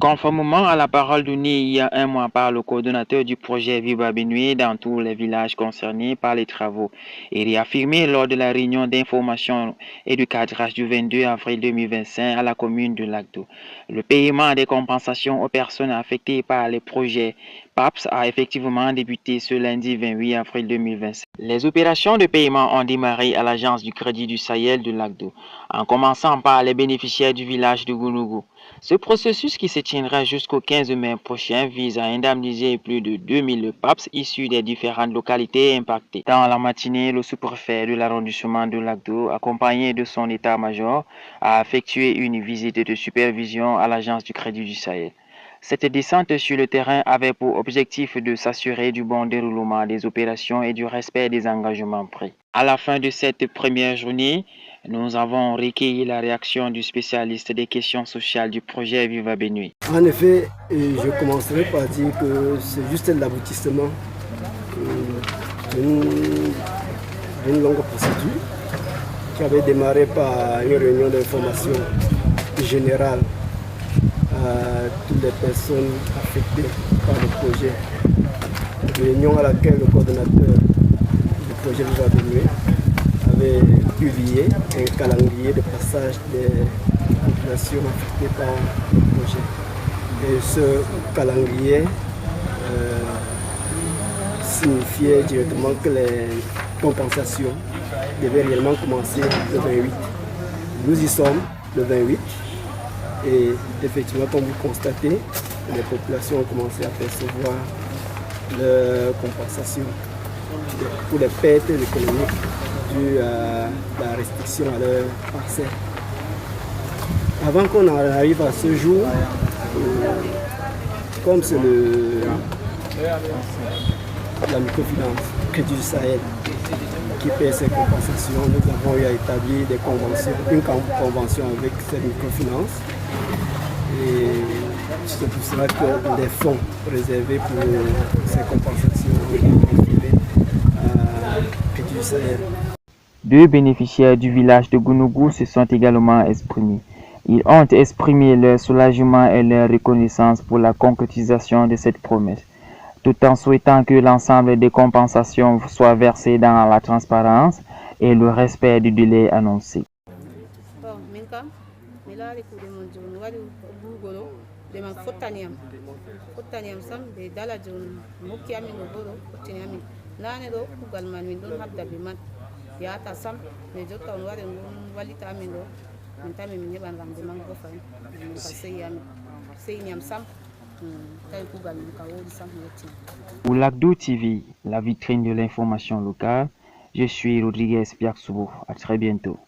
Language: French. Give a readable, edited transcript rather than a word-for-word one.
Conformément à la parole donnée il y a un mois par le coordonnateur du projet Viva Benue dans tous les villages concernés par les travaux et réaffirmé lors de la réunion d'information et de cadrage du 22 avril 2025 à la commune de Lagdo, le paiement des compensations aux personnes affectées par les projets PAPS a effectivement débuté ce lundi 28 avril 2025. Les opérations de paiement ont démarré à l'agence du Crédit du Sahel de Lagdo, en commençant par les bénéficiaires du village de Gounougou. Ce processus qui se tiendra jusqu'au 15 mai prochain vise à indemniser plus de 2000 PAPS issus des différentes localités impactées. Dans la matinée, le sous-préfet de l'arrondissement de Lagdo, accompagné de son état-major, a effectué une visite de supervision à l'agence du Crédit du Sahel. Cette descente sur le terrain avait pour objectif de s'assurer du bon déroulement des opérations et du respect des engagements pris. À la fin de cette première journée, nous avons recueilli la réaction du spécialiste des questions sociales du projet Viva Benue. En effet, je commencerai par dire que c'est juste l'aboutissement d'une longue procédure qui avait démarré par une réunion d'information générale à toutes les personnes affectées par le projet. Réunion à laquelle le coordonnateur du projet Viva Benue avait publié un calendrier de passage des populations affectées par le projet. Et ce calendrier signifiait directement que les compensations devaient réellement commencer le 28. Nous y sommes le 28 et effectivement, comme vous constatez, les populations ont commencé à percevoir leurs compensations pour les pertes économiques dues à la restriction à leur parcelle. Avant qu'on en arrive à ce jour, comme c'est la microfinance Crédit du Sahel qui paie ces compensations, nous avons eu à établir une convention avec cette microfinance. Et c'est pour cela que les fonds réservés pour ces compensations ont été transférés à Crédit du Sahel. Deux bénéficiaires du village de Gounougou se sont également exprimés. Ils ont exprimé leur soulagement et leur reconnaissance pour la concrétisation de cette promesse, tout en souhaitant que l'ensemble des compensations soient versées dans la transparence et le respect du délai annoncé. Pour Lagdo TV, la vitrine de l'information locale, je suis Rodriguez Piaxoubo. À très bientôt.